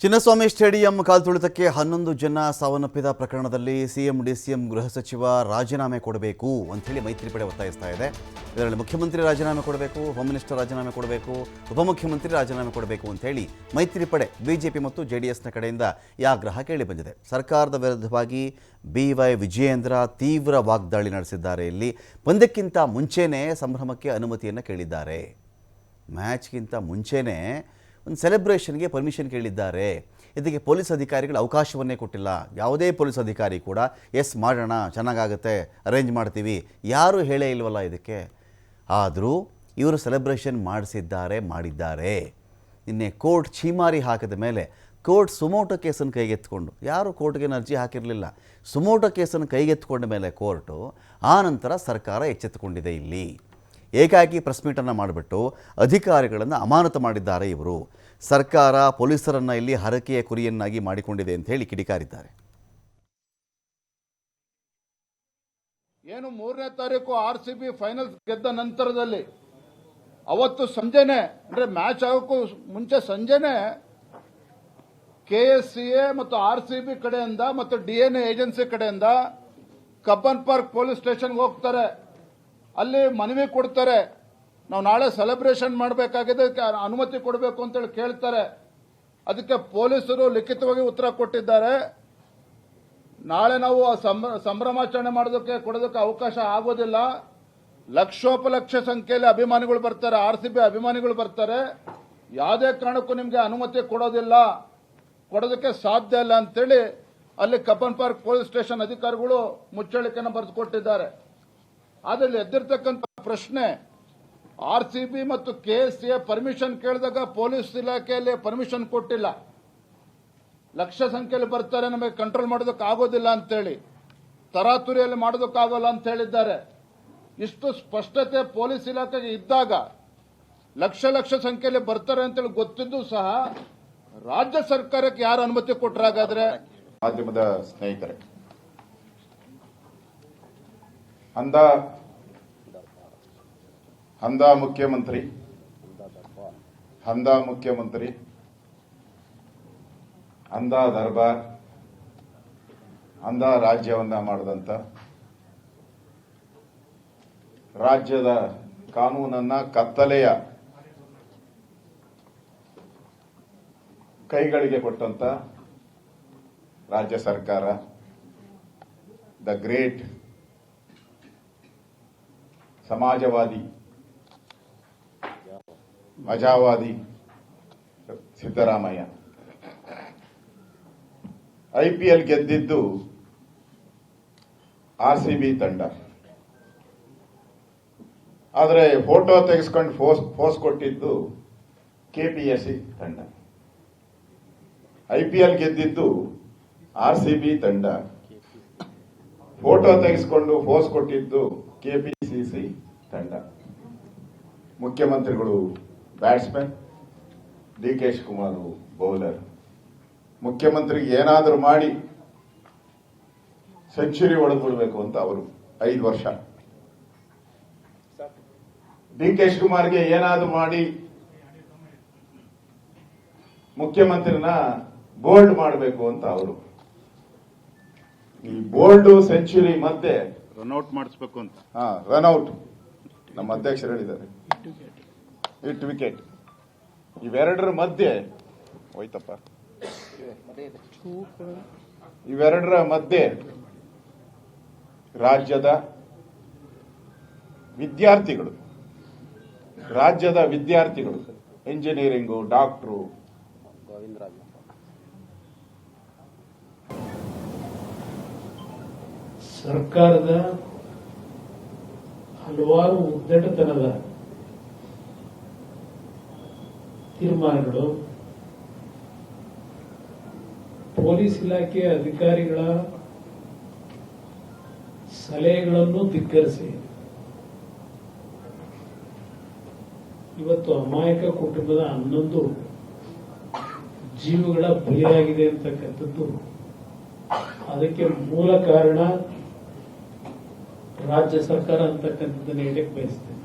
Chinnaswamy stadium ಕಾಲ್ತುಳಿತಕ್ಕೆ 11 ಜನ ಸಾವನ್ನಪ್ಪಿದ ಪ್ರಕರಣದಲ್ಲಿ ಸಿಎಂ ಡಿಸಿಎಂ ಗೃಹ ಸಚಿವ ರಾಜೀನಾಮೆ ಕೊಡಬೇಕು ಅಂತ ಹೇಳಿ ಮೈತ್ರಿಪಡೆ ಒತ್ತಾಯಿಸ್ತಾ ಇದೆ. ಇದರಲ್ಲಿ ಮುಖ್ಯಮಂತ್ರಿ ರಾಜೀನಾಮೆ ಕೊಡಬೇಕು, ಹೋಮ್ ಮಿನಿಸ್ಟರ್ ರಾಜೀನಾಮೆ ಕೊಡಬೇಕು, ಉಪಮುಖ್ಯಮಂತ್ರಿ ರಾಜೀನಾಮೆ ಕೊಡಬೇಕು ಅಂತ ಹೇಳಿ ಮೈತ್ರಿಪಡೆ ಬಿಜೆಪಿ ಮತ್ತು ಜೆಡಿಎಸ್ನ ಕಡೆಯಿಂದ ಈ ಆಗ್ರಹ ಕೇಳಿ ಬಂದಿದೆ. ಸರ್ಕಾರದ ವಿರುದ್ಧವಾಗಿ BY ವಿಜಯೇಂದ್ರ ತೀವ್ರ ವಾಗ್ದಾಳಿ ನಡೆಸಿದ್ದಾರೆ. ಇಲ್ಲಿ ಪಂದ್ಯಕ್ಕಿಂತ ಮುಂಚೆನೇ ಸಂಭ್ರಮಕ್ಕೆ ಅನುಮತಿಯನ್ನು ಕೇಳಿದ್ದಾರೆ. ಮ್ಯಾಚ್ಗಿಂತ ಮುಂಚೆನೇ ಒಂದು ಸೆಲೆಬ್ರೇಷನ್ಗೆ ಪರ್ಮಿಷನ್ ಕೇಳಿದ್ದಾರೆ. ಇದಕ್ಕೆ ಪೊಲೀಸ್ ಅಧಿಕಾರಿಗಳು ಅವಕಾಶವನ್ನೇ ಕೊಟ್ಟಿಲ್ಲ. ಯಾವುದೇ ಪೊಲೀಸ್ ಅಧಿಕಾರಿ ಕೂಡ ಎಸ್ ಮಾಡೋಣ, ಚೆನ್ನಾಗಾಗುತ್ತೆ, ಅರೇಂಜ್ ಮಾಡ್ತೀವಿ, ಯಾರೂ ಹೇಳೇ ಇಲ್ವಲ್ಲ ಇದಕ್ಕೆ. ಆದರೂ ಇವರು ಸೆಲೆಬ್ರೇಷನ್ ಮಾಡಿದ್ದಾರೆ. ನಿನ್ನೆ ಕೋರ್ಟ್ ಛೀಮಾರಿ ಹಾಕಿದ ಮೇಲೆ ಕೋರ್ಟ್ ಸುಮೋಟೋ ಕೇಸನ್ನು ಕೈಗೆತ್ತಿಕೊಂಡು, ಯಾರು ಕೋರ್ಟ್ಗೆ ಅರ್ಜಿ ಹಾಕಿರಲಿಲ್ಲ, ಸುಮೋಟೋ ಕೇಸನ್ನು ಕೈಗೆತ್ತಿಕೊಂಡ ಮೇಲೆ ಕೋರ್ಟು ಆ ನಂತರ ಸರ್ಕಾರ ಎಚ್ಚೆತ್ತುಕೊಂಡಿದೆ. ಇಲ್ಲಿ ಏಕಾಏಕಿ ಪ್ರೆಸ್ ಮೀಟನ್ನು ಮಾಡಿಬಿಟ್ಟು ಅಧಿಕಾರಿಗಳನ್ನು ಅಮಾನತು ಮಾಡಿದ್ದಾರೆ. ಇವರು ಸರ್ಕಾರ ಪೊಲೀಸರನ್ನು ಇಲ್ಲಿ ಹರಕೆಯ ಕುರಿಯನ್ನಾಗಿ ಮಾಡಿಕೊಂಡಿದೆ ಅಂತ ಹೇಳಿ ಕಿಡಿಕಾರಿದ್ದಾರೆ. ಏನು 3ನೇ ತಾರೀಕು RCB ಫೈನಲ್ ಗೆದ್ದ ನಂತರದಲ್ಲಿ ಅವತ್ತು ಸಂಜೆನೆ, ಅಂದ್ರೆ ಮ್ಯಾಚ್ ಆಗೋಕ್ಕೂ ಮುಂಚೆ ಸಂಜೆನೆ KSCA ಮತ್ತು RCB ಕಡೆಯಿಂದ ಮತ್ತು DNA ಏಜೆನ್ಸಿ ಕಡೆಯಿಂದ ಕಬ್ಬನ್ ಪಾರ್ಕ್ ಪೊಲೀಸ್ ಸ್ಟೇಷನ್ಗೆ ಹೋಗ್ತಾರೆ. ಅಲ್ಲಿ ಮನವಿ ಕೊಡ್ತಾರೆ, ನಾವು ನಾಳೆ ಸೆಲೆಬ್ರೇಷನ್ ಮಾಡಬೇಕಾಗಿದೆ, ಅನುಮತಿ ಕೊಡಬೇಕು ಅಂತೇಳಿ ಕೇಳ್ತಾರೆ. ಅದಕ್ಕೆ ಪೊಲೀಸರು ಲಿಖಿತವಾಗಿ ಉತ್ತರ ಕೊಟ್ಟಿದ್ದಾರೆ, ನಾಳೆ ನಾವು ಸಂಭ್ರಮಾಚರಣೆ ಕೊಡೋದಕ್ಕೆ ಅವಕಾಶ ಆಗೋದಿಲ್ಲ. ಲಕ್ಷೋಪಲಕ್ಷ ಸಂಖ್ಯೆಯಲ್ಲಿ ಅಭಿಮಾನಿಗಳು ಬರ್ತಾರೆ, RCB ಅಭಿಮಾನಿಗಳು ಬರ್ತಾರೆ, ಯಾವುದೇ ಕಾರಣಕ್ಕೂ ನಿಮಗೆ ಅನುಮತಿ ಕೊಡೋದಕ್ಕೆ ಸಾಧ್ಯ ಇಲ್ಲ ಅಂತೇಳಿ ಅಲ್ಲಿ ಕಬ್ಬನ್ ಪಾರ್ಕ್ ಪೊಲೀಸ್ ಸ್ಟೇಷನ್ ಅಧಿಕಾರಿಗಳು ಮುಚ್ಚಳಿಕೆಯನ್ನು ಬರೆದುಕೊಟ್ಟಿದ್ದಾರೆ. ಆದರೆ ಎದ್ದಿರ್ತಕ್ಕಂಥ ಪ್ರಶ್ನೆ, RCB ಮತ್ತು KSCA ಪರ್ಮಿಷನ್ ಕೇಳಿದಾಗ ಪೊಲೀಸ್ ಇಲಾಖೆಯಲ್ಲಿ ಪರ್ಮಿಷನ್ ಕೊಟ್ಟಿಲ್ಲ. ಲಕ್ಷ ಸಂಖ್ಯೆಯಲ್ಲಿ ಬರ್ತಾರೆ, ನಮಗೆ ಕಂಟ್ರೋಲ್ ಮಾಡೋದಕ್ಕೆ ಆಗೋದಿಲ್ಲ ಅಂತೇಳಿ, ತರಾತುರಿಯಲ್ಲಿ ಮಾಡೋದಕ್ಕಾಗಲ್ಲ ಅಂತ ಹೇಳಿದ್ದಾರೆ. ಇಷ್ಟು ಸ್ಪಷ್ಟತೆ ಪೊಲೀಸ್ ಇಲಾಖೆಗೆ ಇದ್ದಾಗ ಲಕ್ಷ ಸಂಖ್ಯೆಯಲ್ಲಿ ಬರ್ತಾರೆ ಅಂತೇಳಿ ಗೊತ್ತಿದ್ದು ಸಹ ರಾಜ್ಯ ಸರ್ಕಾರಕ್ಕೆ ಯಾರು ಅನುಮತಿ ಕೊಟ್ಟರಾಗಾದ್ರೆ? ಮಾಧ್ಯಮದ ಸ್ನೇಹಿತರೆ, ಅಂದ ಮುಖ್ಯಮಂತ್ರಿ ಅಂದ ದರ್ಬಾರ್, ಅಂದ ರಾಜ್ಯವನ್ನ ಮಾಡಿದಂತ, ರಾಜ್ಯದ ಕಾನೂನನ್ನ ಕತ್ತಲೆಯ ಕೈಗಳಿಗೆ ಕೊಟ್ಟಂತ ರಾಜ್ಯ ಸರ್ಕಾರ, ದ ಗ್ರೇಟ್ ಸಮಾಜವಾದಿ ಮಜಾವಾದಿ ಸಿದ್ದರಾಮಯ್ಯ IPL ಗೆದ್ದಿದ್ದು RCB ತಂಡ. ಆದರೆ ಫೋಟೋ ತೆಗೆಸ್ಕೊಂಡು ಫೋಸ್ ಕೊಟ್ಟಿದ್ದು KPSC ತಂಡ. IPL ಗೆದ್ದಿದ್ದು RCB ತಂಡ, ಫೋಟೋ ತೆಗೆಸ್ಕೊಂಡು ಫೋಸ್ ಕೊಟ್ಟಿದ್ದು KPCC ತಂಡ. ಮುಖ್ಯಮಂತ್ರಿಗಳು ಬ್ಯಾಟ್ಸ್ಮನ್, DK ಶಿವಕುಮಾರ್ ಬೌಲರ್. ಮುಖ್ಯಮಂತ್ರಿಗೆ ಏನಾದರೂ ಮಾಡಿ ಸೆಂಚುರಿ ಹೊಡೆದ್ಬಿಡ್ಬೇಕು ಅಂತ ಅವರು 5 ವರ್ಷ, DK ಶಿವಕುಮಾರ್ಗೆ ಏನಾದರೂ ಮಾಡಿ ಮುಖ್ಯಮಂತ್ರಿನ ಬೋಲ್ಡ್ ಮಾಡಬೇಕು ಅಂತ ಅವರು. ಈ ಬೋಲ್ಡ್ ಸೆಂಚುರಿ ಮಧ್ಯೆ ರನ್ಔಟ್ ಮಾಡಿಸ್ಬೇಕು ಅಂತ, ರನ್ಔಟ್ ನಮ್ಮ ಅಧ್ಯಕ್ಷರು ಹೇಳಿದ್ದಾರೆ, ಹಿಟ್ ವಿಕೆಟ್, ಇವೆರಡರ ಮಧ್ಯೆ ಹೋಯ್ತಪ್ಪ, ಇವೆರಡರ ಮಧ್ಯೆ ರಾಜ್ಯದ ವಿದ್ಯಾರ್ಥಿಗಳು ಇಂಜಿನಿಯರಿಂಗು, ಡಾಕ್ಟ್ರು, ಸರ್ಕಾರದ ಹಲವಾರು ಉದ್ದಟತನದ ತೀರ್ಮಾನಗಳು, ಪೊಲೀಸ್ ಇಲಾಖೆ ಅಧಿಕಾರಿಗಳ ಸಲಹೆಗಳನ್ನು ಧಿಕ್ಕರಿಸಿ ಇವತ್ತು ಅಮಾಯಕ ಕುಟುಂಬದ 11 ಜೀವಗಳ ಬಲಿಯಾಗಿದೆ ಅಂತಕ್ಕಂಥದ್ದು. ಅದಕ್ಕೆ ಮೂಲ ಕಾರಣ ರಾಜ್ಯ ಸರ್ಕಾರ ಅಂತಕ್ಕಂಥದ್ದನ್ನು ಹೇಳಕ್ಕೆ ಬಯಸ್ತೇನೆ.